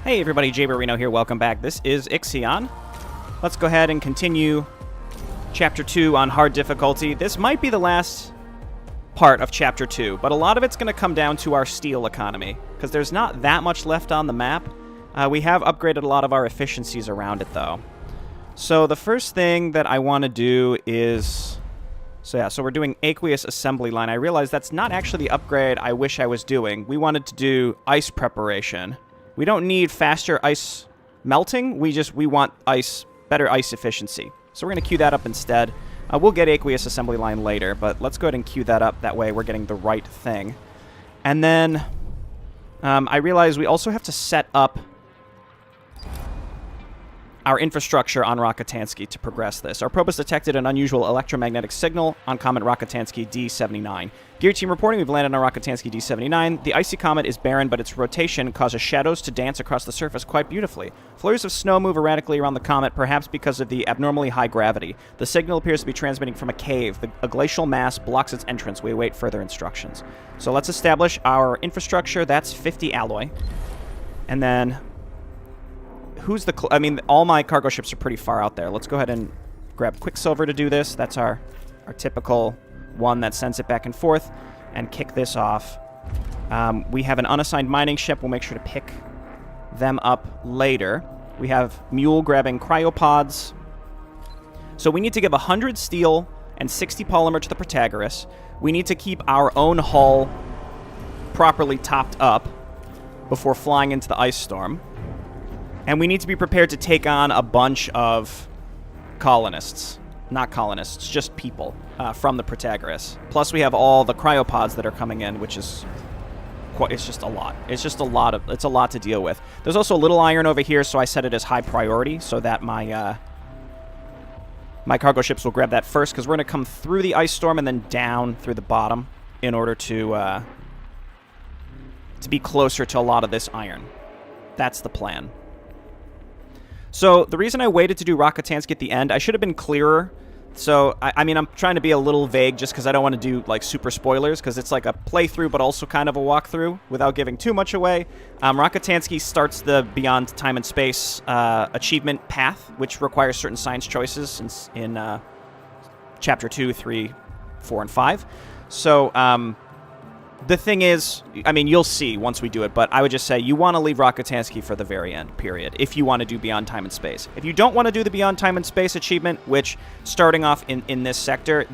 Hey everybody, Jay Barrino here, welcome back. This is IXION. Let's go ahead and continue Chapter 2 on hard difficulty. This might be the last part of Chapter 2, but a lot of it's going to come down to our steel economy, because there's not that much left on the map. We have upgraded a lot of our efficiencies around it, though. So the first thing that I want to do is... So we're doing aqueous assembly line. I realize that's not actually the upgrade I wish I was doing. We wanted to do ice preparation. We don't need faster ice melting. We want better ice efficiency. So we're going to queue that up instead. We'll get aqueous assembly line later, but let's go ahead and queue that up. That way we're getting the right thing. And then I realize we also have to set up our infrastructure on Rakitansky to progress this. Our probe has detected an unusual electromagnetic signal on Comet Rakitansky D79. Gear team reporting, we've landed on Rakitansky D79. The icy comet is barren, but its rotation causes shadows to dance across the surface quite beautifully. Flurries of snow move erratically around the comet, perhaps because of the abnormally high gravity. The signal appears to be transmitting from a cave. A glacial mass blocks its entrance. We await further instructions. So let's establish our infrastructure. That's 50 alloy. And then... who's the... I mean, all my cargo ships are pretty far out there. Let's go ahead and grab Quicksilver to do this. That's our typical one that sends it back and forth. And kick this off. We have an unassigned mining ship. We'll make sure to pick them up later. We have Mule grabbing cryopods. So we need to give 100 steel and 60 polymer to the Protagoras. We need to keep our own hull properly topped up before flying into the ice storm. And we need to be prepared to take on a bunch of colonists. Not colonists, just people from the Protagoras. Plus we have all the cryopods that are coming in, which is... it's just a lot. It's a lot to deal with. There's also a little iron over here, so I set it as high priority so that my my cargo ships will grab that first, because we're going to come through the ice storm and then down through the bottom in order to be closer to a lot of this iron. That's the plan. So the reason I waited to do Rakitansky at the end, I should have been clearer. So, I mean, I'm trying to be a little vague just because I don't want to do, like, super spoilers, because it's like a playthrough but also kind of a walkthrough without giving too much away. Rakitansky starts the Beyond Time and Space achievement path, which requires certain science choices in Chapter 2, 3, 4, and 5. So, the thing is, I mean, you'll see once we do it, but I would just say you want to leave Rakitansky for the very end, period, if you want to do Beyond Time and Space. If you don't want to do the Beyond Time and Space achievement, which, starting off in this sector,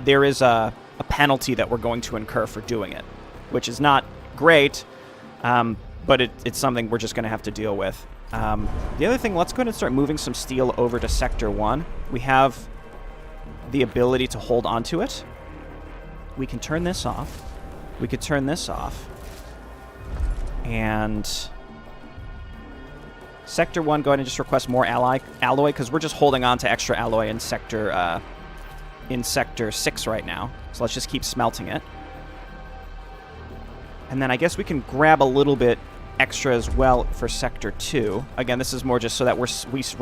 there is a penalty that we're going to incur for doing it, which is not great, but it's something we're just going to have to deal with. The other thing, let's go ahead and start moving some steel over to Sector 1. We have the ability to hold onto it. We can turn this off. We could turn this off. And Sector 1, go ahead and just request more alloy, because we're just holding on to extra alloy in Sector 6 right now. So let's just keep smelting it. And then I guess we can grab a little bit extra as well for Sector 2. Again, this is more just so that we're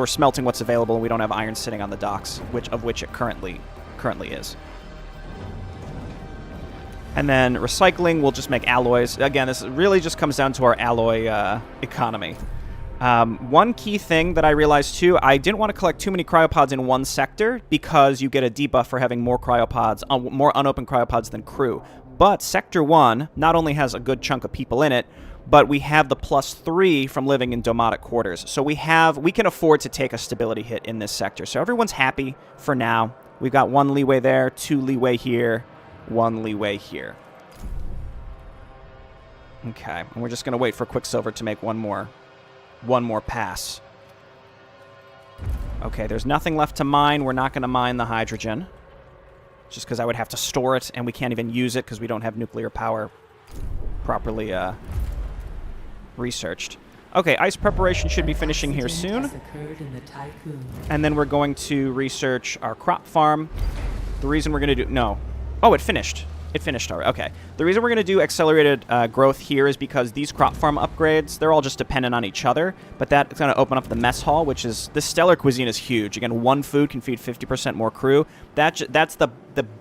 smelting what's available and we don't have iron sitting on the docks, of which it currently is. And then recycling, we'll just make alloys. Again, this really just comes down to our alloy economy. One key thing that I realized, too, I didn't want to collect too many cryopods in one sector because you get a debuff for having more cryopods, more unopened cryopods than crew. But Sector 1 not only has a good chunk of people in it, but we have the +3 from living in domotic quarters. So we can afford to take a stability hit in this sector. So everyone's happy for now. We've got 1 leeway there, 2 leeway here, 1 leeway here. Okay, and we're just going to wait for Quicksilver to make one more pass. Okay, there's nothing left to mine. We're not going to mine the hydrogen, just because I would have to store it, and we can't even use it because we don't have nuclear power properly researched. Okay, ice preparation should be finishing here soon. And then we're going to research our crop farm. The reason we're going to do... No. Oh, it finished. It finished already. Okay. The reason we're going to do accelerated growth here is because these crop farm upgrades, they're all just dependent on each other. But that's going to open up the mess hall, which is... This stellar cuisine is huge. Again, one food can feed 50% more crew. That's the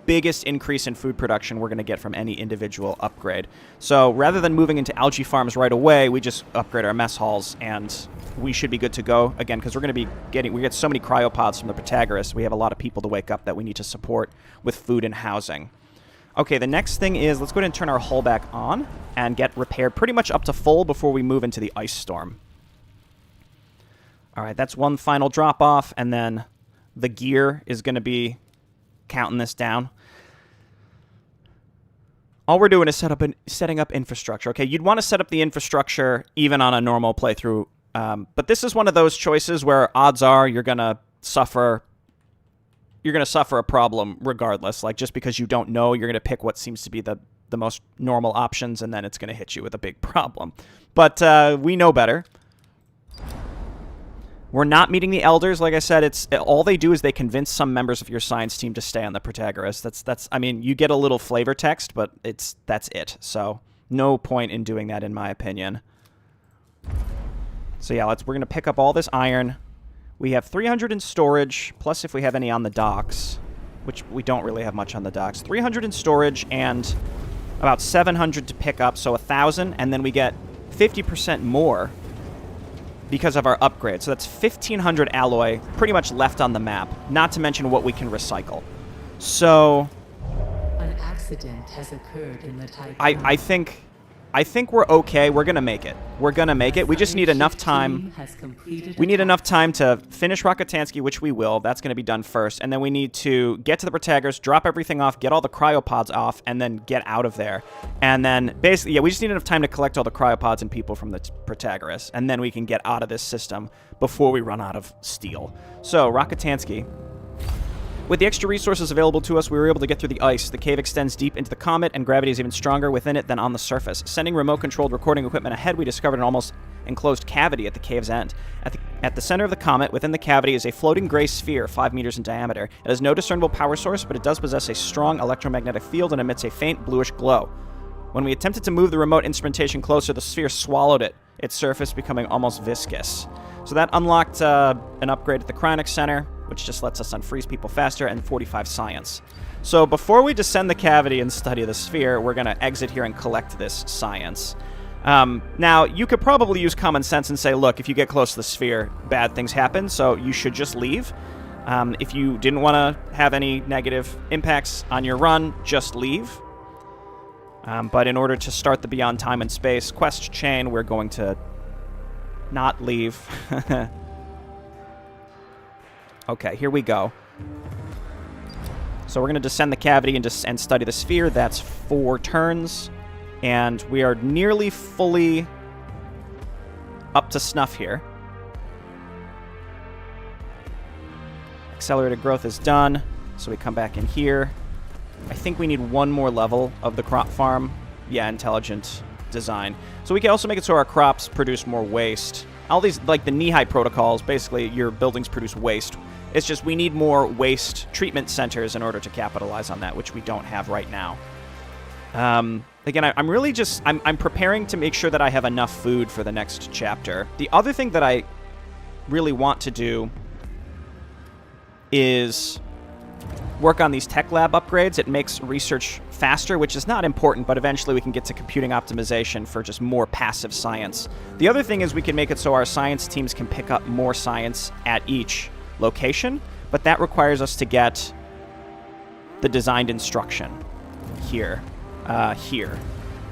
biggest increase in food production we're going to get from any individual upgrade. So rather than moving into algae farms right away, we just upgrade our mess halls, and we should be good to go. Again, because we're going to be getting... We get so many cryopods from the Protagoras. We have a lot of people to wake up that we need to support with food and housing. Okay, the next thing is, let's go ahead and turn our hull back on and get repaired pretty much up to full before we move into the ice storm. All right, that's one final drop-off, and then the gear is going to be counting this down. All we're doing is setting up infrastructure. Okay, you'd want to set up the infrastructure even on a normal playthrough, but this is one of those choices where odds are you're going to suffer a problem regardless. Like, just because you don't know, you're going to pick what seems to be the most normal options, and then it's going to hit you with a big problem. But we know better. We're not meeting the elders. Like I said, all they do is they convince some members of your science team to stay on the Protagoras. That's I mean, you get a little flavor text, but that's it. So no point in doing that, in my opinion. So yeah, we're going to pick up all this iron. We have 300 in storage, plus if we have any on the docks, which we don't really have much on the docks. 300 in storage and about 700 to pick up, so 1,000, and then we get 50% more because of our upgrade. So that's 1,500 alloy pretty much left on the map, not to mention what we can recycle. So... An accident has occurred in the Tiqqun. I think we're okay. We're going to make it. We're going to make it. We just need enough time. We need enough time to finish Rakitansky, which we will. That's going to be done first. And then we need to get to the Protagoras, drop everything off, get all the cryopods off, and then get out of there. And then basically, yeah, we just need enough time to collect all the cryopods and people from the Protagoras. And then we can get out of this system before we run out of steel. So, Rakitansky. With the extra resources available to us, we were able to get through the ice. The cave extends deep into the comet, and gravity is even stronger within it than on the surface. Sending remote-controlled recording equipment ahead, we discovered an almost enclosed cavity at the cave's end. At the center of the comet, within the cavity, is a floating gray sphere 5 meters in diameter. It has no discernible power source, but it does possess a strong electromagnetic field and emits a faint bluish glow. When we attempted to move the remote instrumentation closer, the sphere swallowed it, its surface becoming almost viscous. So that unlocked an upgrade at the Cryonic Center, which just lets us unfreeze people faster, and 45 science. So before we descend the cavity and study the sphere, we're going to exit here and collect this science. Now, you could probably use common sense and say, look, if you get close to the sphere, bad things happen, so you should just leave. If you didn't want to have any negative impacts on your run, just leave. But in order to start the Beyond Time and Space quest chain, we're going to not leave. Okay, here we go. So we're going to descend the cavity and study the sphere. That's 4 turns. And we are nearly fully up to snuff here. Accelerated growth is done. So we come back in here. I think we need one more level of the crop farm. Yeah, intelligent design. So we can also make it so our crops produce more waste. All these, like the knee-high protocols, basically your buildings produce waste. It's just we need more waste treatment centers in order to capitalize on that, which we don't have right now. Again, I'm really just... I'm preparing to make sure that I have enough food for the next chapter. The other thing that I really want to do is work on these tech lab upgrades. It makes research faster, which is not important, but eventually we can get to computing optimization for just more passive science. The other thing is we can make it so our science teams can pick up more science at each location, but that requires us to get the designed instruction here.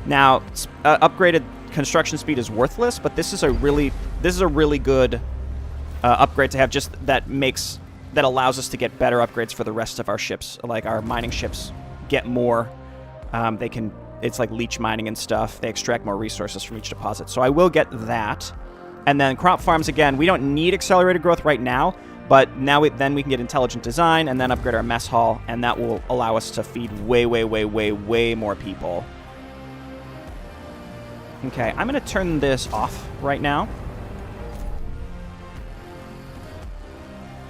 Now, upgraded construction speed is worthless, but this is a really good upgrade to have. Just that allows us to get better upgrades for the rest of our ships. Like our mining ships get more. It's like leech mining and stuff. They extract more resources from each deposit. So I will get that. And then crop farms, again, we don't need accelerated growth right now, but then we can get intelligent design and then upgrade our mess hall, and that will allow us to feed way more people. Okay, I'm going to turn this off right now.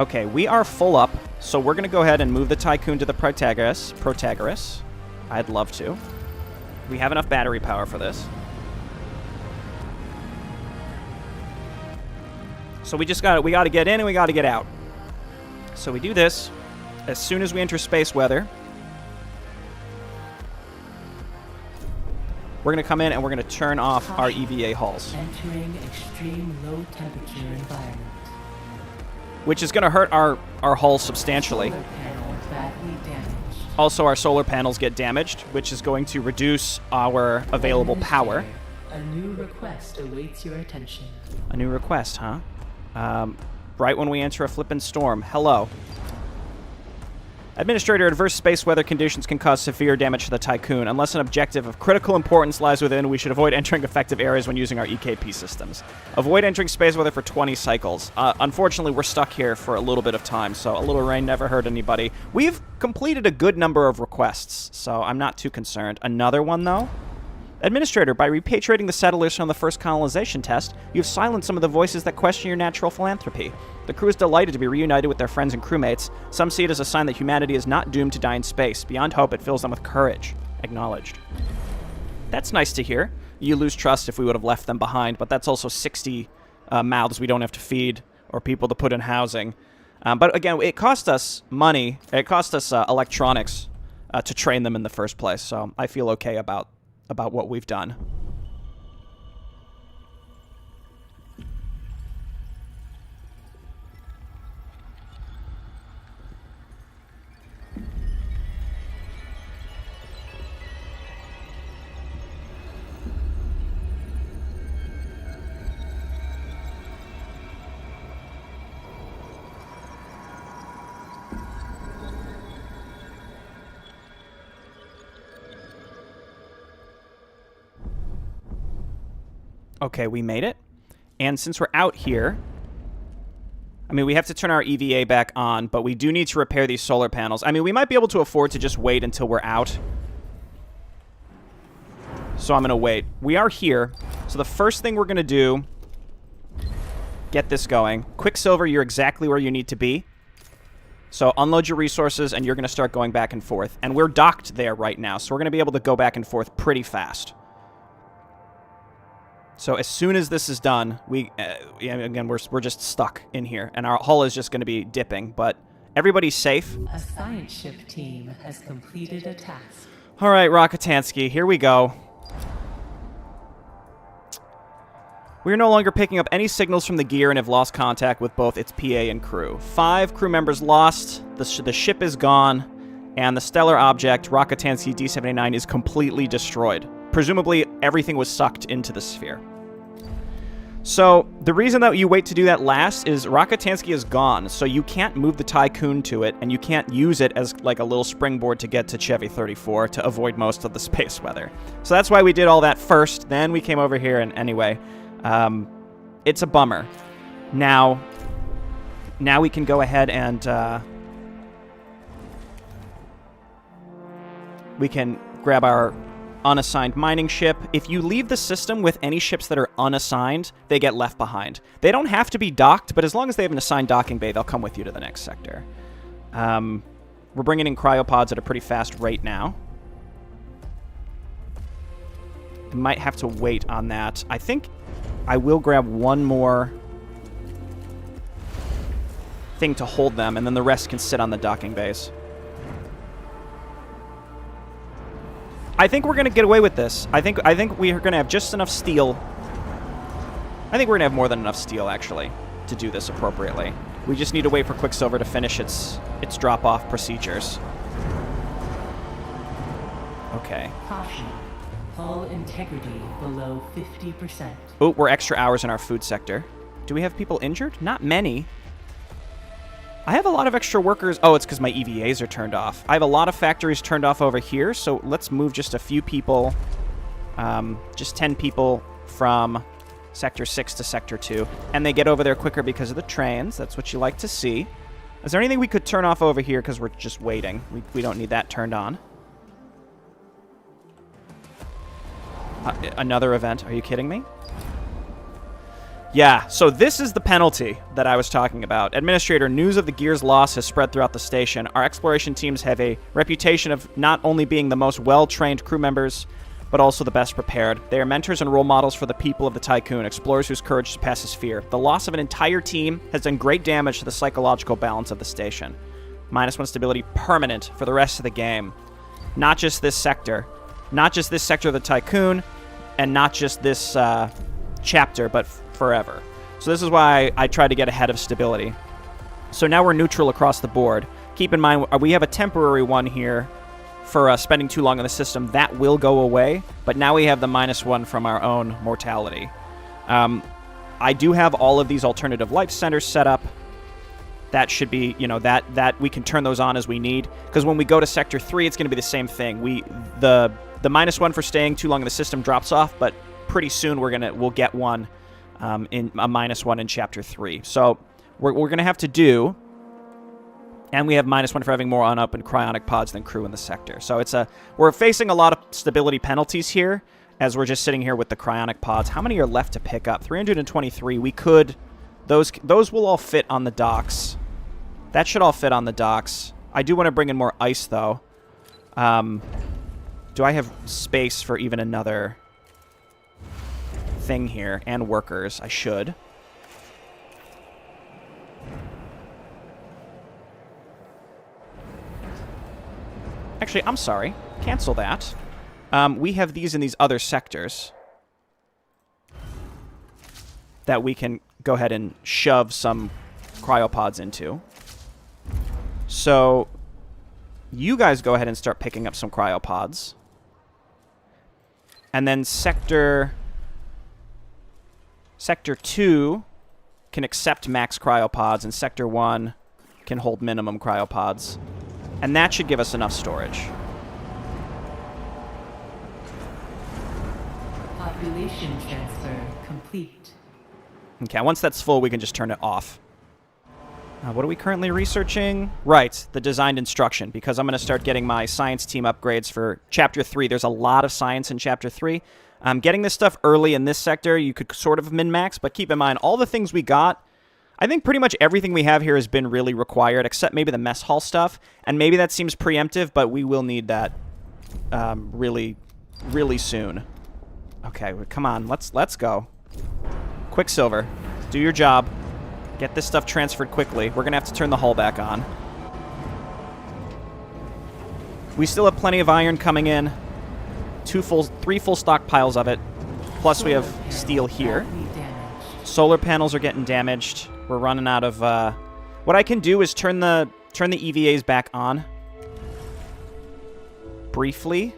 Okay, we are full up, so we're going to go ahead and move the Tiqqun to the Protagoras. I'd love to. We have enough battery power for this. So we got to get in and we got to get out. So we do this as soon as we enter space weather. We're going to come in and we're going to turn off our EVA hulls. Entering extreme low temperature environment. Which is going to hurt our hull substantially. Solar panel badly damaged. Also, our solar panels get damaged, which is going to reduce our available power. A new request awaits your attention. A new request, huh? Right when we enter a flippin' storm. Hello. Administrator, adverse space weather conditions can cause severe damage to the Tiqqun. Unless an objective of critical importance lies within, we should avoid entering affected areas when using our EKP systems. Avoid entering space weather for 20 cycles. Unfortunately, we're stuck here for a little bit of time, so a little rain never hurt anybody. We've completed a good number of requests, so I'm not too concerned. Another one, though? Administrator, by repatriating the settlers from the first colonization test, you've silenced some of the voices that question your natural philanthropy. The crew is delighted to be reunited with their friends and crewmates. Some see it as a sign that humanity is not doomed to die in space. Beyond hope, it fills them with courage. Acknowledged. That's nice to hear. You lose trust if we would have left them behind, but that's also 60 mouths we don't have to feed or people to put in housing. But again, it cost us money. It cost us electronics to train them in the first place, so I feel okay about what we've done. Okay, we made it. And since we're out here, I mean, we have to turn our EVA back on, but we do need to repair these solar panels. I mean, we might be able to afford to just wait until we're out. So I'm going to wait. We are here. So the first thing we're going to do, get this going. Quicksilver, you're exactly where you need to be. So unload your resources, and you're going to start going back and forth. And we're docked there right now, so we're going to be able to go back and forth pretty fast. So as soon as this is done, again, we're just stuck in here, and our hull is just going to be dipping, but everybody's safe. A science ship team has completed a task. All right, Rakitansky, here we go. We are no longer picking up any signals from the gear and have lost contact with both its PA and crew. 5 crew members lost, the ship is gone, and the stellar object, Rakitansky D79, is completely destroyed. Presumably, everything was sucked into the sphere. So, the reason that you wait to do that last is Rakitansky is gone, so you can't move the Tiqqun to it, and you can't use it as like a little springboard to get to Chevy 34 to avoid most of the space weather. So that's why we did all that first, then we came over here, and anyway, it's a bummer. Now we can go ahead and we can grab our unassigned mining ship. If you leave the system with any ships that are unassigned, they get left behind. They don't have to be docked, but as long as they have an assigned docking bay, they'll come with you to the next sector. We're bringing in cryopods at a pretty fast rate now. I might have to wait on that. I think I will grab one more thing to hold them, and then the rest can sit on the docking bays. I think we're going to get away with this. I think we are going to have just enough steel. I think we're going to have more than enough steel, actually, to do this appropriately. We just need to wait for Quicksilver to finish its drop-off procedures. Okay. Caution. Hull integrity below 50%. Oh, we're extra hours in our food sector. Do we have people injured? Not many. I have a lot of extra workers. Oh, it's because my EVAs are turned off. I have a lot of factories turned off over here, so let's move just a few people, just 10 people from Sector 6 to Sector 2. And they get over there quicker because of the trains. That's what you like to see. Is there anything we could turn off over here because we're just waiting? We don't need that turned on. Another event. Are you kidding me? Yeah, so this is the penalty that I was talking about. Administrator, news of the Gear's loss has spread throughout the station. Our exploration teams have a reputation of not only being the most well-trained crew members, but also the best prepared. They are mentors and role models for the people of the Tiqqun, explorers whose courage surpasses fear. The loss of an entire team has done great damage to the psychological balance of the station. -1 stability permanent for the rest of the game. Not just this sector. Not just this sector of the Tiqqun, and not just this chapter, but forever. So this is why I tried to get ahead of stability. So now we're neutral across the board. Keep in mind, we have a temporary one here for spending too long in the system. That will go away, but now we have the -1 from our own mortality. I do have all of these alternative life centers set up. That should be, you know, that we can turn those on as we need. Because when we go to Sector 3, it's going to be the same thing. The -1 for staying too long in the system drops off, but pretty soon we'll get one in a -1 in Chapter 3. So we're going to have to do, and we have -1 for having more unopened cryonic pods than crew in the sector. So we're facing a lot of stability penalties here as we're just sitting here with the cryonic pods. How many are left to pick up? 323. We could, those will all fit on the docks. That should all fit on the docks. I do want to bring in more ice though. Do I have space for even another thing here? And workers. I should. Actually, I'm sorry. Cancel that. We have these in these other sectors that we can go ahead and shove some cryopods into. So you guys go ahead and start picking up some cryopods. And then Sector 2 can accept max cryopods, and Sector 1 can hold minimum cryopods. And that should give us enough storage. Population transfer complete. Okay, once that's full, we can just turn it off. What are we currently researching? Right, the designed instruction, because I'm going to start getting my science team upgrades for Chapter 3. There's a lot of science in Chapter 3. Getting this stuff early in this sector, you could sort of min-max, but keep in mind, all the things we got, I think pretty much everything we have here has been really required, except maybe the mess hall stuff, and maybe that seems preemptive, but we will need that really, really soon. Okay, come on, let's go. Quicksilver, do your job. Get this stuff transferred quickly. We're going to have to turn the hull back on. We still have plenty of iron coming in. 3 full stockpiles of it. Plus we have steel here. Solar panels are getting damaged. We're running out of... What I can do is turn the EVAs back on. Briefly.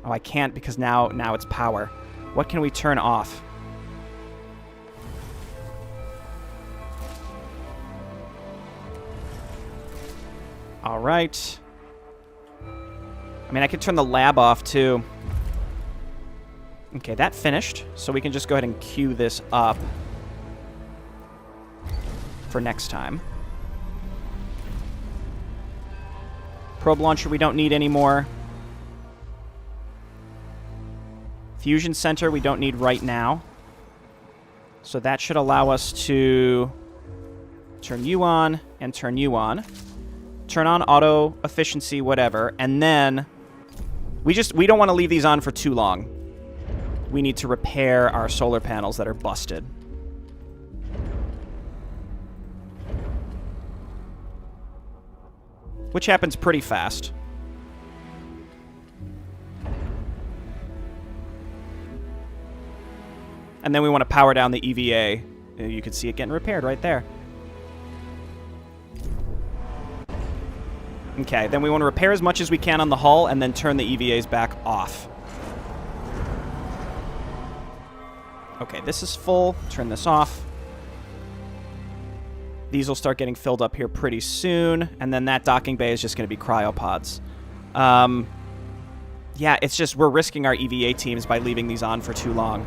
Oh, I can't because now it's power. What can we turn off? All right. I mean, I could turn the lab off, too. Okay, that finished. So we can just go ahead and queue this up for next time. Probe launcher we don't need anymore. Fusion center we don't need right now. So that should allow us to turn you on and turn you on. Turn on auto efficiency, whatever, and then we don't want to leave these on for too long. We need to repair our solar panels that are busted. Which happens pretty fast. And then we want to power down the EVA. You can see it getting repaired right there. Okay, then we want to repair as much as we can on the hull and then turn the EVAs back off. Okay, this is full. Turn this off. These will start getting filled up here pretty soon, and then that docking bay is just going to be cryopods. Yeah, it's just we're risking our EVA teams by leaving these on for too long.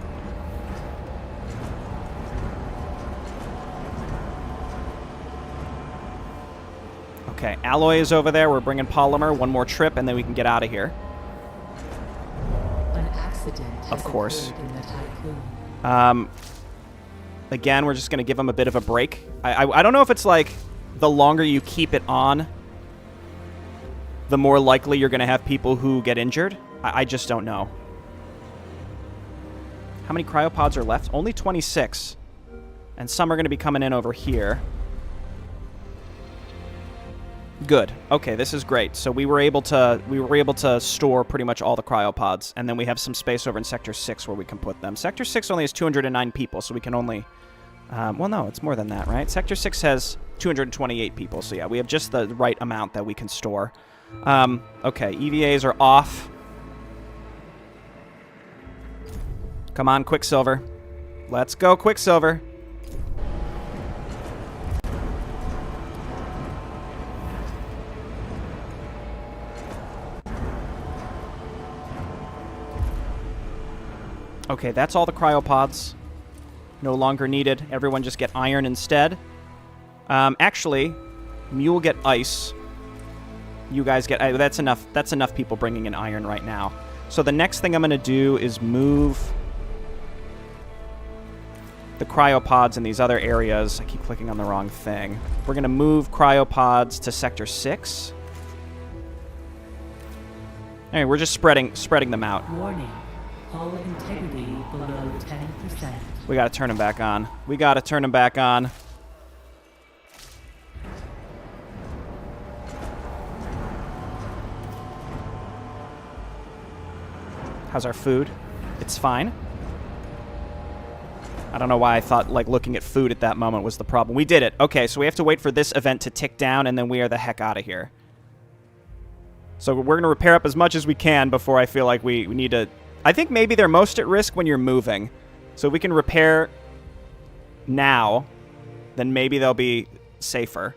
Okay, alloy is over there. We're bringing polymer. One more trip, and then we can get out of here. An accident has Of course. occurred in the Tiqqun. Again, we're just going to give them a bit of a break. I don't know if it's like the longer you keep it on, the more likely you're going to have people who get injured. I just don't know. How many cryopods are left? Only 26. And some are going to be coming in over here. Good. Okay, this is great. So we were able to store pretty much all the cryopods, and then we have some space over in Sector 6 where we can put them. Sector 6 only has 209 people, so we can only... well, no, it's more than that, right? Sector 6 has 228 people, so yeah, we have just the right amount that we can store. Okay, EVAs are off. Come on, Quicksilver. Let's go, Quicksilver. Okay, that's all the cryopods. No longer needed. Everyone just get iron instead. Actually, Mule get ice. You guys get... that's enough. That's enough people bringing in iron right now. So the next thing I'm going to do is move the cryopods in these other areas. I keep clicking on the wrong thing. We're going to move cryopods to Sector 6. Anyway, we're just spreading them out. Warning. Hull integrity below 10%. We gotta turn them back on. We gotta turn them back on. How's our food? It's fine. I don't know why I thought, like, looking at food at that moment was the problem. We did it. Okay, so we have to wait for this event to tick down, and then we are the heck out of here. So we're gonna repair up as much as we can before I feel like we need to... I think maybe they're most at risk when you're moving. So if we can repair now, then maybe they'll be safer.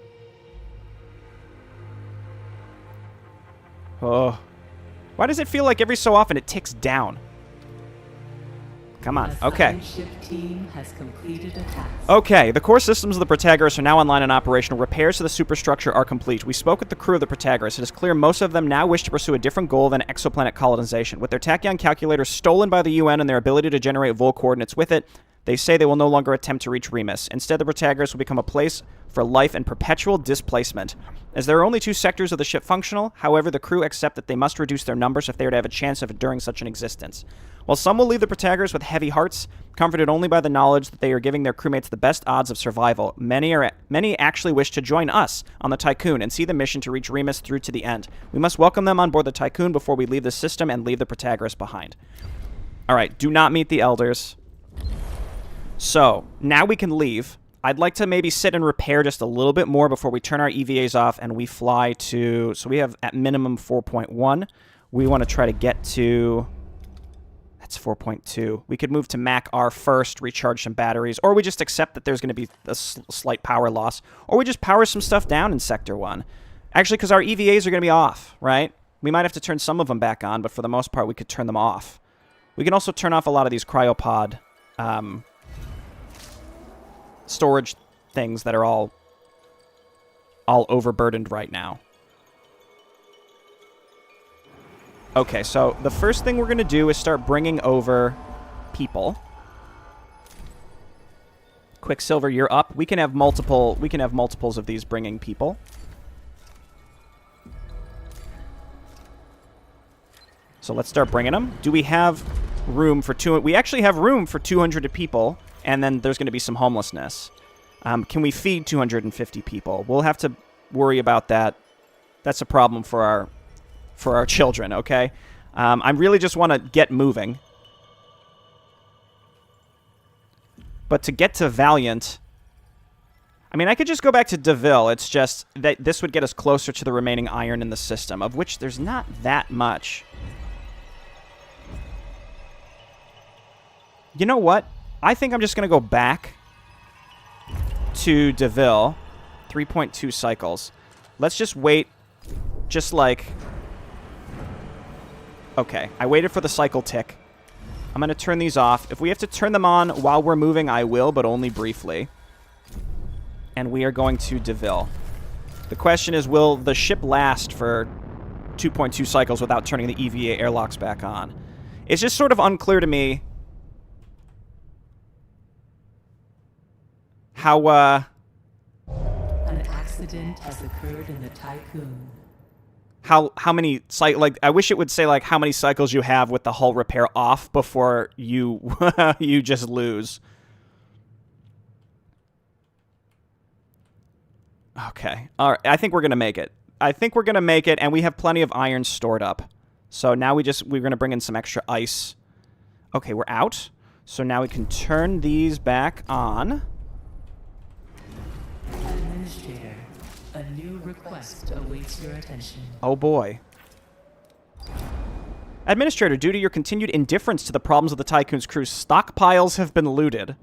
Oh. Why does it feel like every so often it ticks down? Come on. Okay. Ship team has completed a task. Okay, the core systems of the Protagoras are now online and operational. Repairs to the superstructure are complete. We spoke with the crew of the Protagoras. It is clear most of them now wish to pursue a different goal than exoplanet colonization. With their tachyon calculators stolen by the UN and their ability to generate vol coordinates with it, they say they will no longer attempt to reach Remus. Instead, the Protagoras will become a place for life and perpetual displacement. As there are only 2 sectors of the ship functional, however, the crew accept that they must reduce their numbers if they are to have a chance of enduring such an existence. While some will leave the Protagoras with heavy hearts, comforted only by the knowledge that they are giving their crewmates the best odds of survival, many actually wish to join us on the Tiqqun and see the mission to reach Remus through to the end. We must welcome them on board the Tiqqun before we leave the system and leave the Protagoras behind. Alright, do not meet the Elders. So, now we can leave. I'd like to maybe sit and repair just a little bit more before we turn our EVAs off and we fly to... So we have at minimum 4.1. We want to try to get to... That's 4.2. We could move to Mac R first, recharge some batteries, or we just accept that there's going to be a slight power loss, or we just power some stuff down in Sector 1. Actually, because our EVAs are going to be off, right? We might have to turn some of them back on, but for the most part, we could turn them off. We can also turn off a lot of these cryopod storage things that are all overburdened right now. Okay, so the first thing we're going to do is start bringing over people. Quicksilver, you're up. We can have multiples of these bringing people. So let's start bringing them. Do we have room for two? We actually have room for 200 people, and then there's going to be some homelessness. Can we feed 250 people? We'll have to worry about that. That's a problem for our children, okay? I really just want to get moving. But to get to Valiant... I mean, I could just go back to DeVille. It's just that this would get us closer to the remaining iron in the system, of which there's not that much. You know what? I think I'm just going to go back to DeVille. 3.2 cycles. Let's just wait. Just like... Okay, I waited for the cycle tick. I'm going to turn these off. If we have to turn them on while we're moving, I will, but only briefly. And we are going to DeVille. The question is, will the ship last for 2.2 cycles without turning the EVA airlocks back on? It's just sort of unclear to me. How, An accident has occurred in the Tiqqun. how many like I wish it would say like how many cycles you have with the hull repair off before you you just lose. Okay. All right. I think we're going to make it. I think we're going to make it, and we have plenty of iron stored up. So now we're going to bring in some extra ice. Okay, we're out. So now we can turn these back on. Administrator, a new request awaits your attention. Oh boy. Administrator, due to your continued indifference to the problems of the Tycoon's crew, stockpiles have been looted.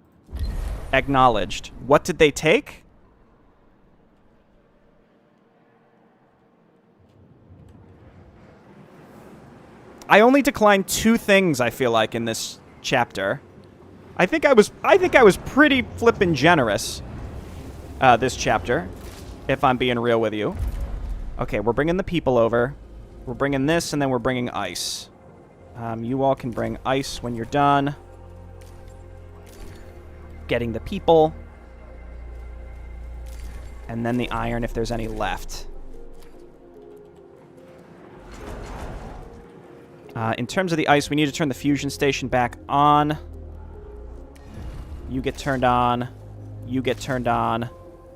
Acknowledged. What did they take? I only declined 2 things, I feel like, in this chapter. I think I was pretty flippin' generous this chapter, if I'm being real with you. Okay, we're bringing the people over. We're bringing this, and then we're bringing ice. You all can bring ice when you're done. Getting the people. And then the iron if there's any left. In terms of the ice, we need to turn the fusion station back on. You get turned on. You get turned on.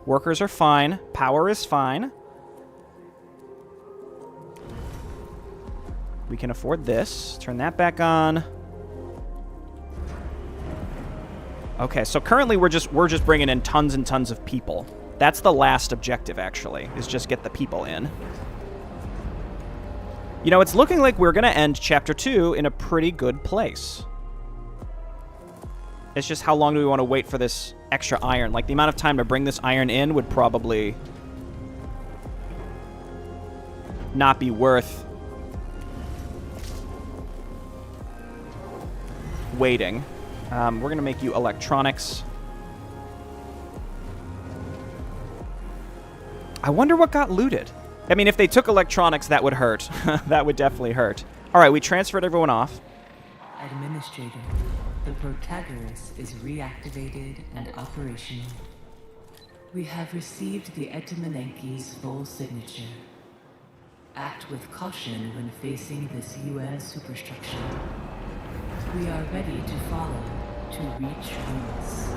Workers are fine. Power is fine. We can afford this. Turn that back on. Okay, so currently we're just bringing in tons and tons of people. That's the last objective, actually, is just get the people in. You know, it's looking like we're going to end Chapter 2 in a pretty good place. It's just how long do we want to wait for this extra iron? Like, the amount of time to bring this iron in would probably not be worth waiting. We're going to make you electronics. I wonder what got looted. I mean, if they took electronics, that would hurt. That would definitely hurt. All right, we transferred everyone off. Administrator, the Protagoras is reactivated and operational. We have received the Etimanenki's full signature. Act with caution when facing this UN superstructure. We are ready to follow, to reach Venus.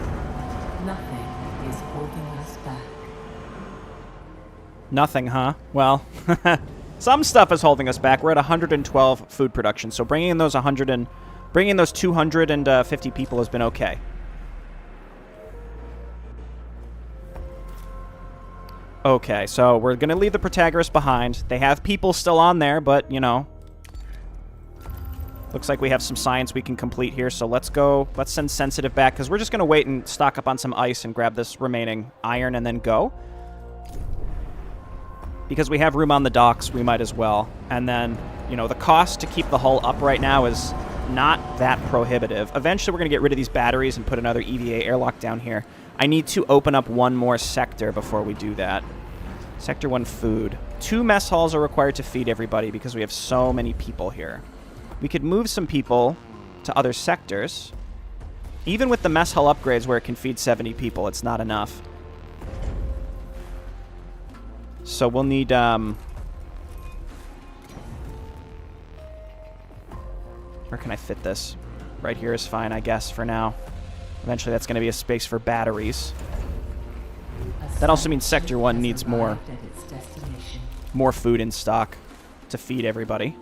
Nothing is holding us back. Nothing, huh? Well, some stuff is holding us back. We're at 112 food production, so bringing in those 250 people has been okay. Okay, so we're gonna leave the Protagoras behind. They have people still on there, but you know, looks like we have some science we can complete here. So let's go. Let's send Sensitive back because we're just gonna wait and stock up on some ice and grab this remaining iron and then go. Because we have room on the docks, we might as well. And then, you know, the cost to keep the hull up right now is not that prohibitive. Eventually, we're going to get rid of these batteries and put another EVA airlock down here. I need to open up one more sector before we do that. Sector 1 food. 2 mess halls are required to feed everybody because we have so many people here. We could move some people to other sectors. Even with the mess hull upgrades where it can feed 70 people, it's not enough. So we'll need, where can I fit this? Right here is fine, I guess, for now. Eventually that's going to be a space for batteries. That also means Sector 1 needs more food in stock to feed everybody.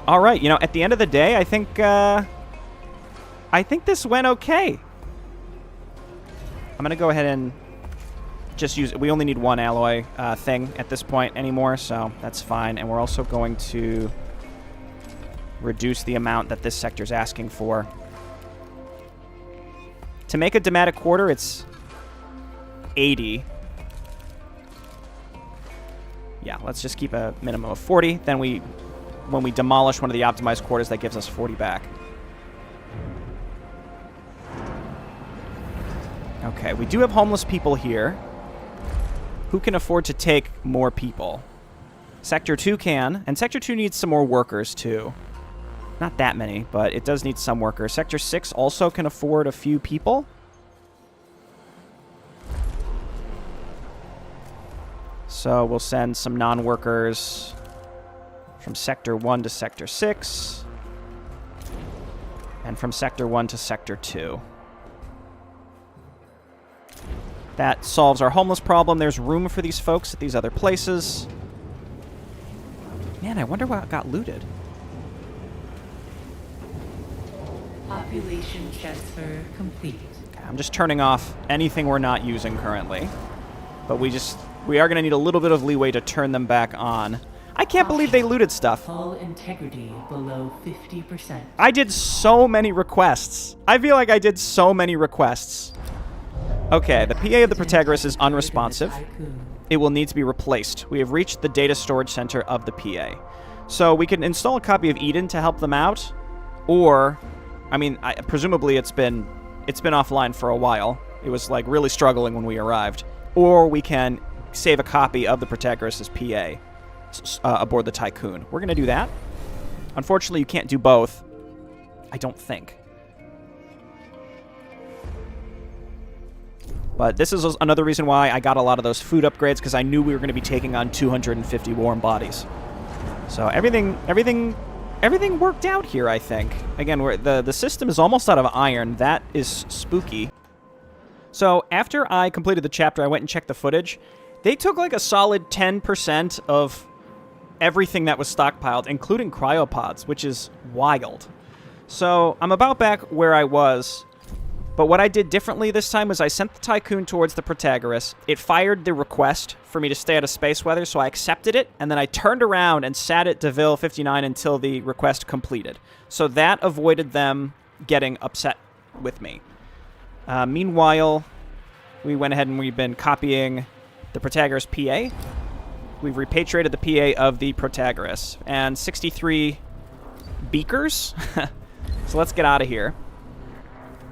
Alright, you know, at the end of the day, I think this went okay. I'm going to go ahead and just use... We only need 1 alloy thing at this point anymore, so that's fine. And we're also going to reduce the amount that this sector's asking for. To make a Dematic quarter, it's 80. Yeah, let's just keep a minimum of 40. Then when we demolish one of the optimized quarters, that gives us 40 back. Okay, we do have homeless people here. Who can afford to take more people? Sector 2 can, and Sector 2 needs some more workers, too. Not that many, but it does need some workers. Sector 6 also can afford a few people. So we'll send some non-workers from Sector 1 to Sector 6. And from Sector 1 to Sector 2. That solves our homeless problem. There's room for these folks at these other places. Man, I wonder what got looted. Population transfer complete. Okay, I'm just turning off anything we're not using currently. But we are going to need a little bit of leeway to turn them back on. I can't believe they looted stuff. Hull integrity below 50%. I did so many requests. I feel like I did so many requests. Okay, the PA of the Protagoras is unresponsive. It will need to be replaced. We have reached the data storage center of the PA. So we can install a copy of Eden to help them out, or, I mean, presumably it's been offline for a while. It was like really struggling when we arrived. Or we can save a copy of the Protagoras' PA aboard the Tiqqun. We're going to do that. Unfortunately, you can't do both. I don't think. But this is another reason why I got a lot of those food upgrades, because I knew we were going to be taking on 250 warm bodies. So everything worked out here, I think. Again, the system is almost out of iron. That is spooky. So after I completed the chapter, I went and checked the footage. They took like a solid 10% of everything that was stockpiled, including cryopods, which is wild. So I'm about back where I was. But what I did differently this time was I sent the Tiqqun towards the Protagoras. It fired the request for me to stay out of space weather, so I accepted it, and then I turned around and sat at DeVille 59 until the request completed. So that avoided them getting upset with me. Meanwhile, we went ahead and we've been copying the Protagoras PA. We've repatriated the PA of the Protagoras. And 63 beakers. So let's get out of here.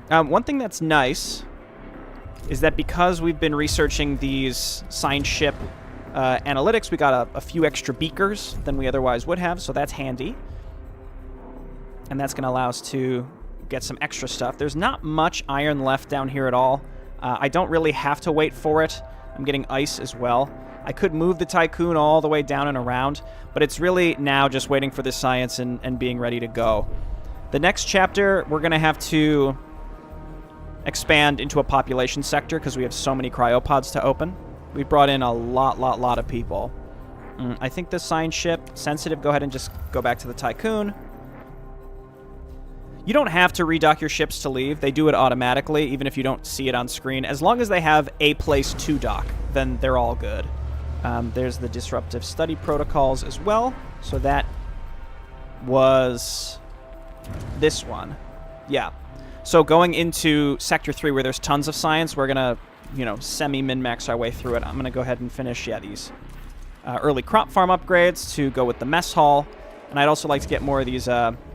One thing that's nice is that because we've been researching these signed ship analytics, we got a few extra beakers than we otherwise would have, so that's handy. And that's going to allow us to get some extra stuff. There's not much iron left down here at all. I don't really have to wait for it. I'm getting ice as well. I could move the Tiqqun all the way down and around, but it's really now just waiting for the science and being ready to go. The next chapter, we're going to have to expand into a population sector because we have so many cryopods to open. We brought in a lot of people. I think the signed ship, sensitive, go ahead and just go back to the Tiqqun. You don't have to redock your ships to leave. They do it automatically, even if you don't see it on screen. As long as they have a place to dock, then they're all good. There's the disruptive study protocols as well. So that was this one. Yeah. So going into Sector 3, where there's tons of science, we're going to, semi-min-max our way through it. I'm going to go ahead and finish, these early crop farm upgrades to go with the mess hall. And I'd also like to get more of these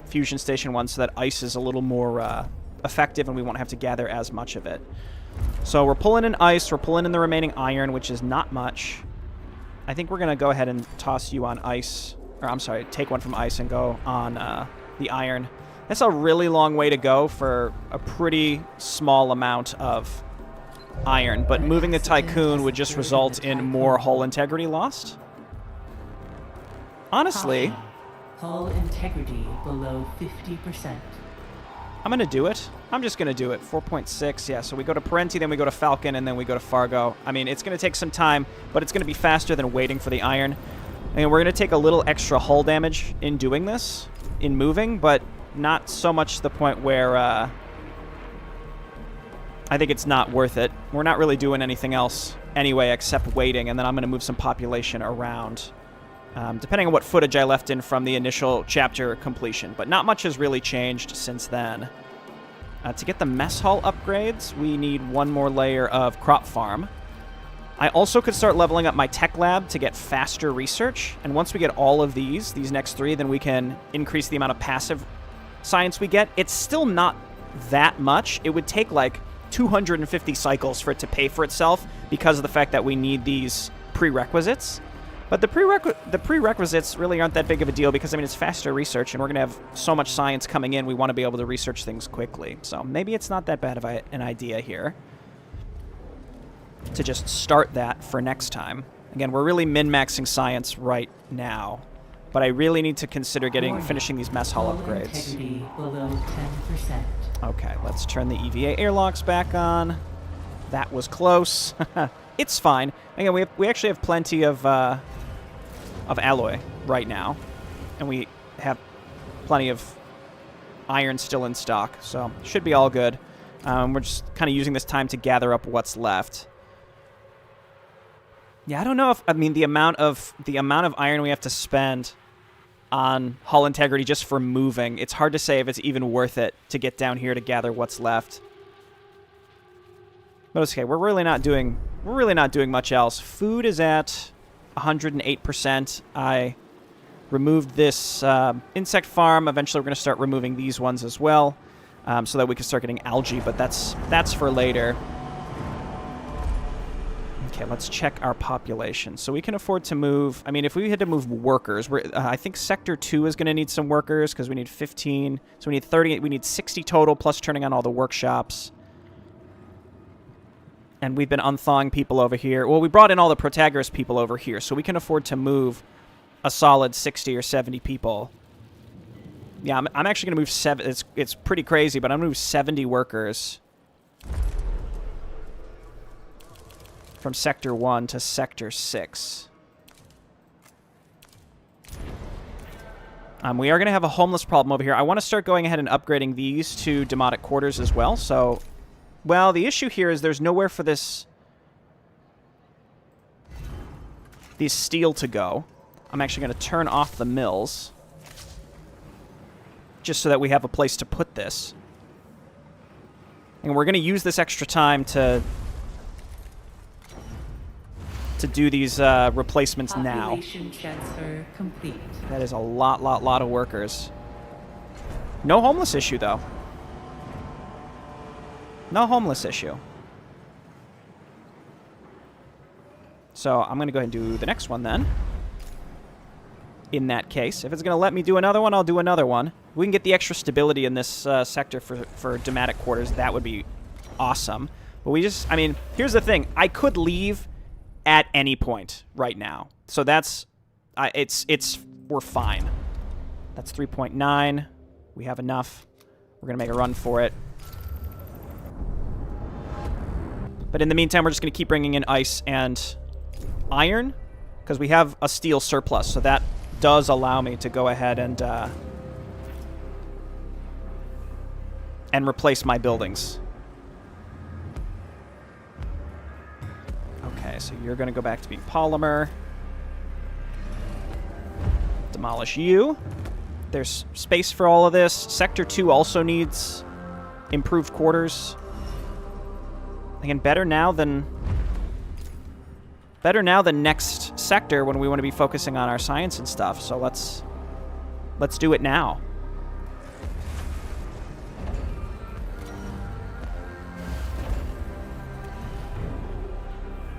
fusion station ones so that ice is a little more effective and we won't have to gather as much of it. So we're pulling in ice. We're pulling in the remaining iron, which is not much. I think we're going to go ahead and toss you on ice. Or, I'm sorry, take one from ice and go on the iron. That's a really long way to go for a pretty small amount of iron, but moving the Tiqqun would just result in more hull integrity lost. Honestly, hull integrity below 50%. I'm going to do it. I'm just going to do it. 4.6, yeah, so we go to Parenti, then we go to Falcon, and then we go to Fargo. I mean, it's going to take some time, but it's going to be faster than waiting for the iron. And we're going to take a little extra hull damage in doing this, in moving, but not so much to the point where I think it's not worth it. We're not really doing anything else anyway except waiting, and then I'm going to move some population around, depending on what footage I left in from the initial chapter completion. But not much has really changed since then. To get the mess hall upgrades, we need one more layer of crop farm. I also could start leveling up my tech lab to get faster research, and once we get all of these next 3, then we can increase the amount of passive science we get. It's still not that much. It would take like 250 cycles for it to pay for itself because of the fact that we need these prerequisites. But the prerequisites really aren't that big of a deal because, I mean, it's faster research, and we're going to have so much science coming in, we want to be able to research things quickly. So maybe it's not that bad of an idea here to just start that for next time. Again, we're really min-maxing science right now, but I really need to consider finishing these mess hall upgrades. Below 10%. Okay, let's turn the EVA airlocks back on. That was close. It's fine. Again, we actually have plenty of alloy right now, and we have plenty of iron still in stock, so should be all good. We're just kind of using this time to gather up what's left. Yeah, I don't know if, I mean, the amount of iron we have to spend on hull integrity just for moving, it's hard to say if it's even worth it to get down here to gather what's left. But it's okay. We're really not doing much else. Food is at 108%. I removed this insect farm. Eventually, we're going to start removing these ones as well, so that we can start getting algae. But that's for later. Okay, let's check our population. So we can afford to move. I mean, if we had to move workers, I think Sector 2 is going to need some workers because we need 15. So we need 30. We need 60 total, plus turning on all the workshops. And we've been unthawing people over here. Well, we brought in all the Protagoras people over here, so we can afford to move a solid 60 or 70 people. Yeah, I'm actually going to move 7. It's pretty crazy, but I'm going to move 70 workers from Sector 1 to Sector 6. We are going to have a homeless problem over here. I want to start going ahead and upgrading these to demotic quarters as well, so... Well, the issue here is there's nowhere for these steel to go. I'm actually going to turn off the mills just so that we have a place to put this. And we're going to use this extra time to do these replacements now. Population transfer complete. That is a lot of workers. No homeless issue, though. No homeless issue. So I'm going to go ahead and do the next one then. In that case. If it's going to let me do another one, I'll do another one. If we can get the extra stability in this sector for Dematic quarters, that would be awesome. But we just, I mean, here's the thing. I could leave at any point right now. So that's, we're fine. That's 3.9. We have enough. We're going to make a run for it. But in the meantime, we're just going to keep bringing in ice and iron, because we have a steel surplus, so that does allow me to go ahead and replace my buildings. Okay, so you're going to go back to being polymer. Demolish you. There's space for all of this. Sector 2 also needs improved quarters. Again, better now than next sector when we want to be focusing on our science and stuff. So let's do it now.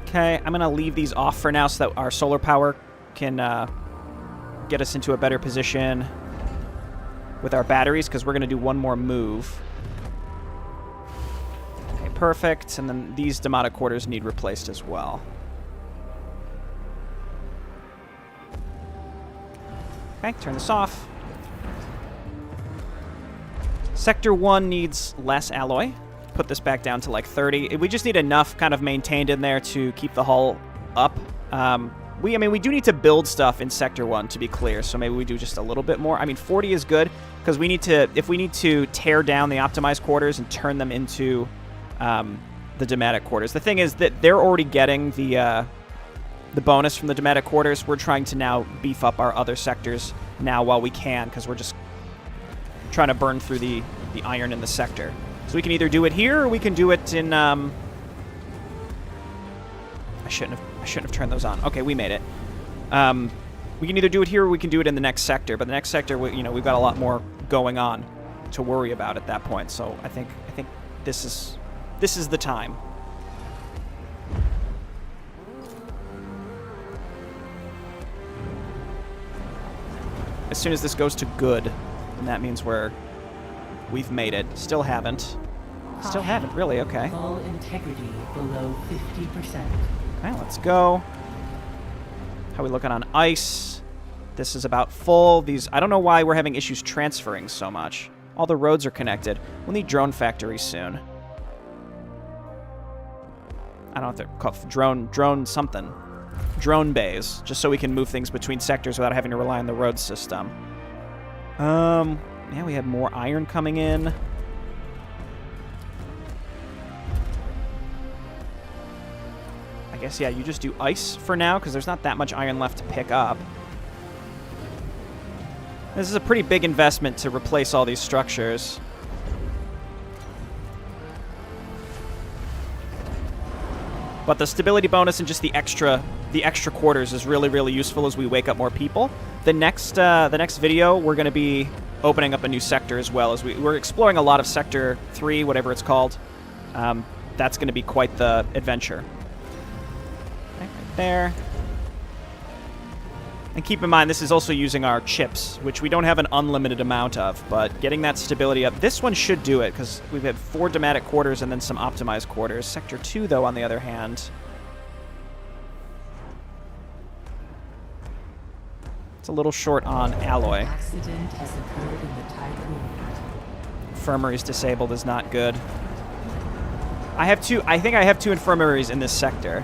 Okay, I'm gonna leave these off for now so that our solar power can get us into a better position with our batteries, because we're gonna do one more move. Perfect, and then these demotic quarters need replaced as well. Okay, turn this off. Sector 1 needs less alloy. Put this back down to like 30. We just need enough kind of maintained in there to keep the hull up. I mean, we do need to build stuff in Sector 1, to be clear, so maybe we do just a little bit more. I mean, 40 is good, because if we need to tear down the optimized quarters and turn them into the Dematic quarters. The thing is that they're already getting the bonus from the Dematic quarters. We're trying to now beef up our other sectors now while we can, because we're just trying to burn through the iron in the sector. So we can either do it here, or we can do it in... I shouldn't have turned those on. Okay, we made it. We can either do it here, or we can do it in the next sector. But the next sector, we've got a lot more going on to worry about at that point. So I think this is the time. as soon as this goes to good. And that means we've made it. Still haven't. Still haven't, really, okay. Hull integrity below 50%. Okay, let's go. How are we looking on ice? This is about full. These, I don't know why we're having issues transferring so much. All the roads are connected. We'll need drone factories soon. I don't know if they're called drone something. Drone bays, just so we can move things between sectors without having to rely on the road system. Yeah, we have more iron coming in. I guess, yeah, you just do ice for now, because there's not that much iron left to pick up. This is a pretty big investment to replace all these structures. But the stability bonus and just the extra quarters is really, really useful as we wake up more people. The next video, we're going to be opening up a new sector as well. As we're exploring a lot of Sector 3, whatever it's called. That's going to be quite the adventure. Okay, right there. And keep in mind, this is also using our chips, which we don't have an unlimited amount of, but getting that stability up. This one should do it, because we've had 4 Domatic quarters and then some optimized quarters. Sector 2, though, on the other hand, it's a little short on alloy. An accident has occurred in the Tiqqun. Infirmaries disabled is not good. I think I have 2 infirmaries in this sector.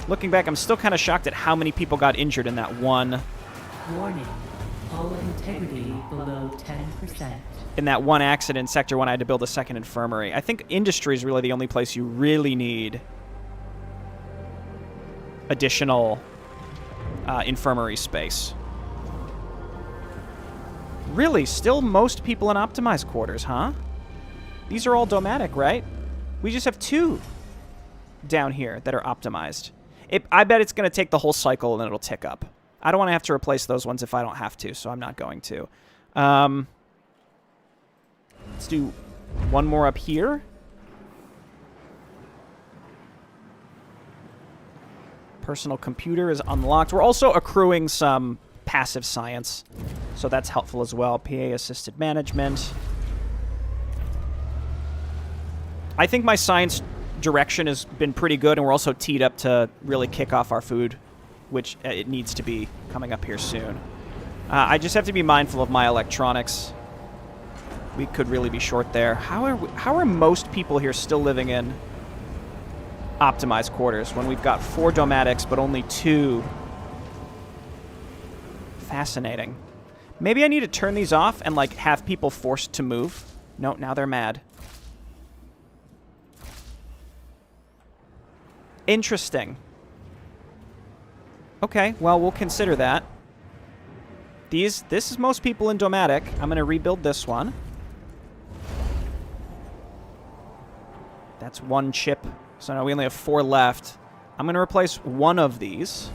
Looking back, I'm still kind of shocked at how many people got injured in that one. Warning. Hull integrity below 10%. In that one accident, Sector 1, I had to build a second infirmary. I think industry is really the only place you really need additional infirmary space. Really, still most people in optimized quarters, huh? These are all Domatic, right? We just have 2 down here that are optimized. I bet it's going to take the whole cycle and then it'll tick up. I don't want to have to replace those ones if I don't have to, so I'm not going to. Let's do one more up here. Personal computer is unlocked. We're also accruing some passive science, so that's helpful as well. PA-assisted management. I think my science direction has been pretty good, and we're also teed up to really kick off our food, which it needs to be coming up here soon. I just have to be mindful of my electronics. We could really be short there. How are most people here still living in optimized quarters when we've got 4 Domatics but only 2? Fascinating. Maybe I need to turn these off and like have people forced to move. No, now they're mad. Interesting. Okay, well, we'll consider that. This is most people in Domatic. I'm going to rebuild this one. That's 1 chip. So now we only have 4 left. I'm going to replace 1 of these.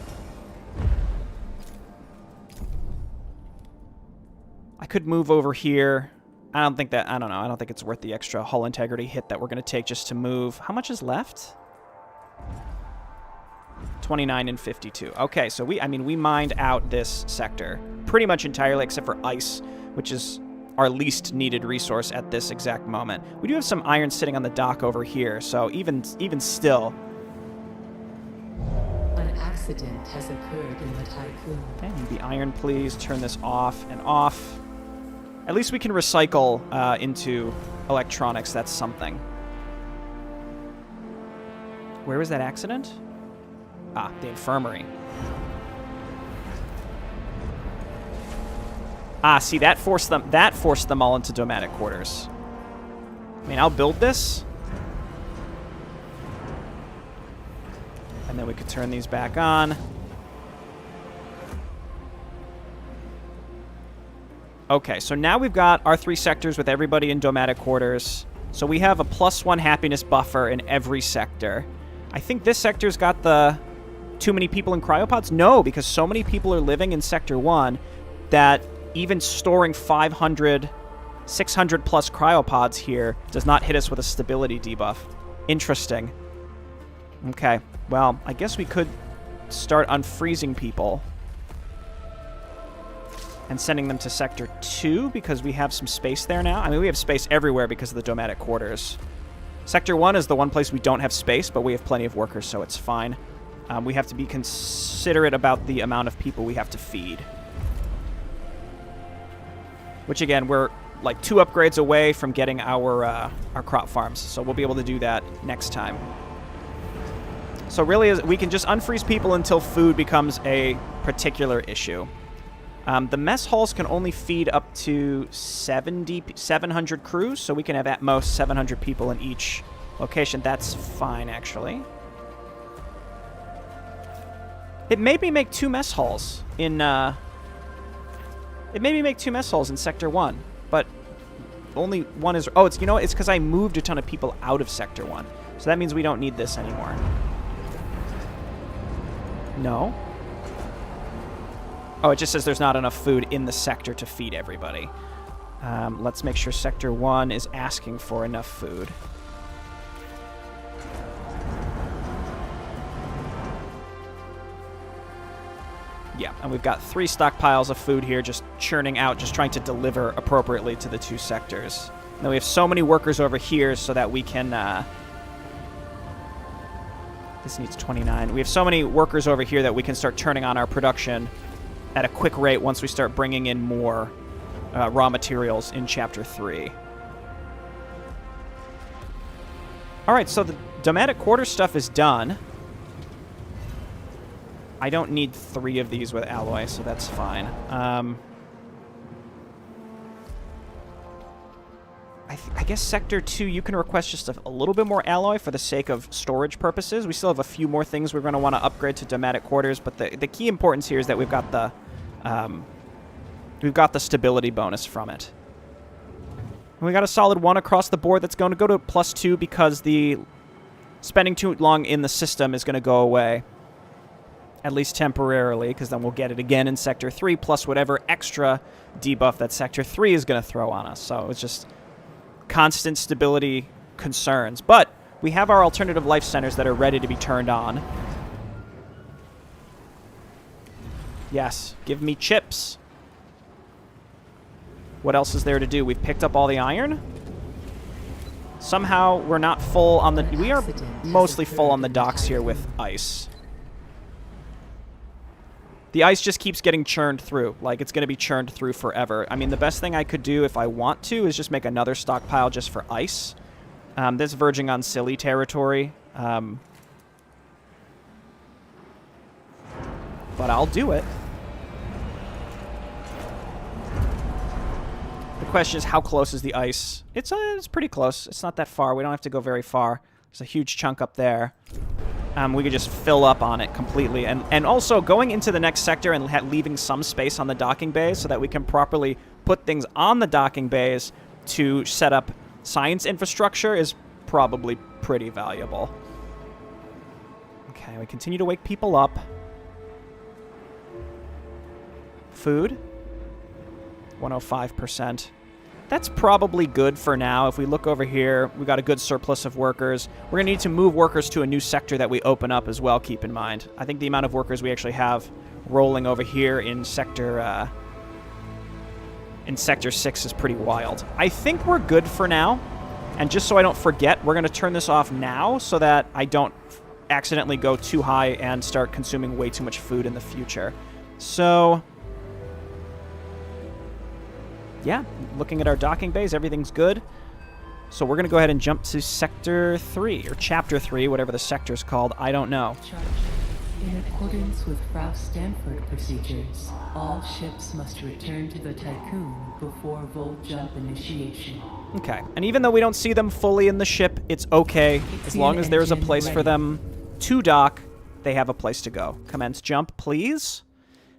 I could move over here. I don't know. I don't think it's worth the extra hull integrity hit that we're going to take just to move. How much is left? 29 and 52. Okay, so we mined out this sector pretty much entirely except for ice, which is our least needed resource at this exact moment. We do have some iron sitting on the dock over here, so even still. An accident has occurred in the Tiqqun. Okay, the iron, please. Turn this off and off. At least we can recycle into electronics. That's something. Where was that accident? Ah, the infirmary. Ah, see, that forced them all into Domatic quarters. I mean, I'll build this. And then we could turn these back on. Okay, so now we've got our 3 sectors with everybody in Domatic quarters. So we have a +1 happiness buffer in every sector. I think this sector's got the too many people in cryopods? No, because so many people are living in Sector 1 that even storing 500, 600 plus cryopods here does not hit us with a stability debuff. Interesting. Okay, well, I guess we could start unfreezing people. and sending them to Sector 2 because we have some space there now. I mean, we have space everywhere because of the Domatic Quarters. Sector 1 is the one place we don't have space, but we have plenty of workers, so it's fine. We have to be considerate about the amount of people we have to feed. Which, again, we're like 2 upgrades away from getting our crop farms, so we'll be able to do that next time. So really, we can just unfreeze people until food becomes a particular issue. The mess halls can only feed up to 700 crews, so we can have at most 700 people in each location. That's fine, actually. It made me make 2 mess halls in... It made me make 2 mess halls in Sector 1, but only one is... Oh, it's, you know, it's because I moved a ton of people out of Sector 1. So that means we don't need this anymore. No. Oh, it just says there's not enough food in the sector to feed everybody. Let's make sure Sector 1 is asking for enough food. Yeah, and we've got 3 stockpiles of food here just churning out, just trying to deliver appropriately to the 2 sectors. And then we have so many workers over here so that we can... This needs 29. We have so many workers over here that we can start turning on our production at a quick rate once we start bringing in more raw materials in Chapter 3. Alright, so the Domatic Quarter stuff is done. I don't need 3 of these with alloy, so that's fine. I guess Sector 2, you can request just a little bit more alloy for the sake of storage purposes. We still have a few more things we're going to want to upgrade to Domatic Quarters, but the key importance here is that we've got the stability bonus from it. And we got a solid 1 across the board that's going to go to +2 because the spending too long in the system is going to go away. At least temporarily, because then we'll get it again in Sector 3, plus whatever extra debuff that Sector 3 is going to throw on us. So it's just... constant stability concerns. But we have our alternative life centers that are ready to be turned on. Yes, give me chips. What else is there to do? We've picked up all the iron. Somehow we're not full on the... We are mostly full on the docks here with ice. The ice just keeps getting churned through. Like, it's going to be churned through forever. I mean, the best thing I could do if I want to is just make another stockpile just for ice. This verging on silly territory. But I'll do it. The question is, how close is the ice? It's pretty close. It's not that far. We don't have to go very far. There's a huge chunk up there. We could just fill up on it completely. And also, going into the next sector and leaving some space on the docking bays so that we can properly put things on the docking bays to set up science infrastructure is probably pretty valuable. Okay, we continue to wake people up. Food. 105%. That's probably good for now. If we look over here, we've got a good surplus of workers. We're going to need to move workers to a new sector that we open up as well, keep in mind. I think the amount of workers we actually have rolling over here in Sector 6 is pretty wild. I think we're good for now. And just so I don't forget, we're going to turn this off now so that I don't accidentally go too high and start consuming way too much food in the future. So... yeah, looking at our docking bays, everything's good. So we're going to go ahead and jump to Sector 3, or Chapter 3, whatever the sector's called. I don't know. In accordance with Frau Stanford procedures, all ships must return to the Tiqqun before Volt Jump initiation. Okay, and even though we don't see them fully in the ship, it's okay. As long as there's a place for them to dock, they have a place to go. Commence jump, please.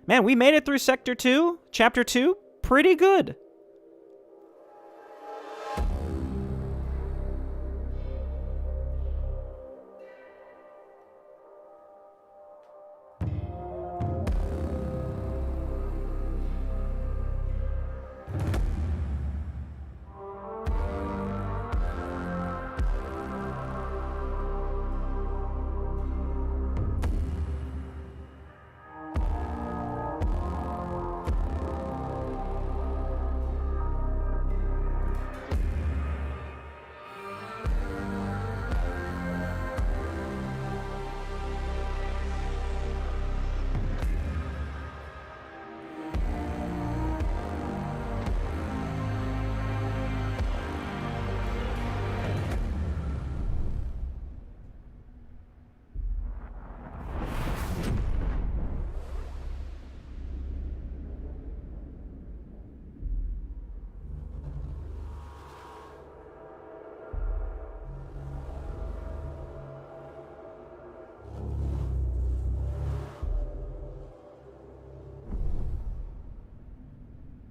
Man, we made it through Sector 2, Chapter 2. Pretty good.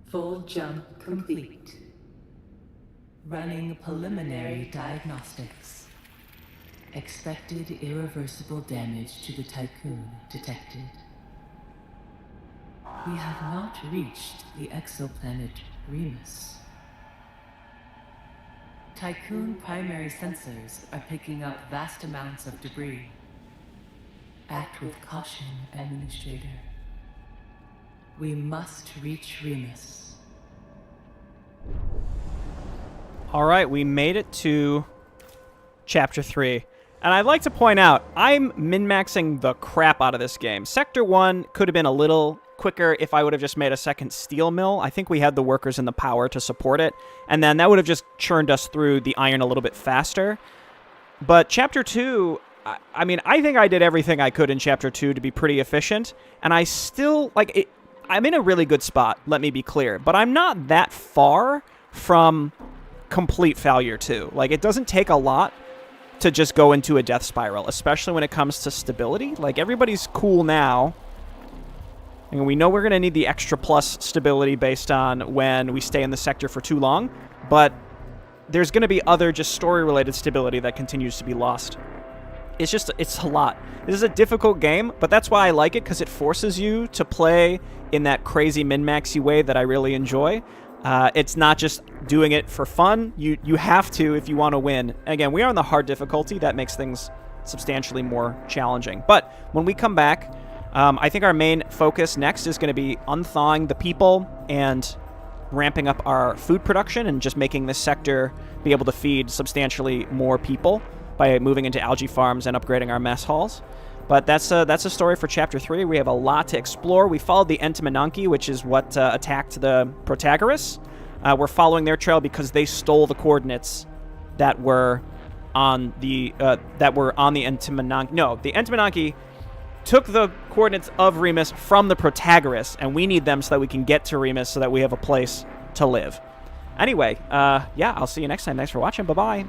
Full jump complete. Running preliminary diagnostics. Expected irreversible damage to the Tiqqun detected. We have not reached the exoplanet Remus. Tiqqun primary sensors are picking up vast amounts of debris. Act with caution, Administrator. We must reach Remus. All right, we made it to Chapter 3. And I'd like to point out, I'm min-maxing the crap out of this game. Sector 1 could have been a little quicker if I would have just made a second steel mill. I think we had the workers and the power to support it. And then that would have just churned us through the iron a little bit faster. But Chapter 2, I mean, I think I did everything I could in Chapter 2 to be pretty efficient. And I still, I'm in a really good spot, let me be clear. But I'm not that far from complete failure, too. Like, it doesn't take a lot to just go into a death spiral, especially when it comes to stability. Like, everybody's cool now. And we know we're going to need the extra plus stability based on when we stay in the sector for too long. But there's going to be other just story-related stability that continues to be lost. It's a lot. This is a difficult game, but that's why I like it, because it forces you to play in that crazy min-maxy way that I really enjoy. It's not just doing it for fun. You have to if you want to win. And again, we are on the hard difficulty. That makes things substantially more challenging. But when we come back, I think our main focus next is going to be unthawing the people and ramping up our food production and just making this sector be able to feed substantially more people by moving into algae farms and upgrading our mess halls. But that's a story for Chapter 3. We have a lot to explore. We followed the Entimonanki, which is what attacked the Protagoras. We're following their trail because they stole the coordinates that were on the Entimonanki. No, the Entimonanki took the coordinates of Remus from the Protagoras, and we need them so that we can get to Remus so that we have a place to live. Anyway, yeah, I'll see you next time. Thanks for watching. Bye-bye.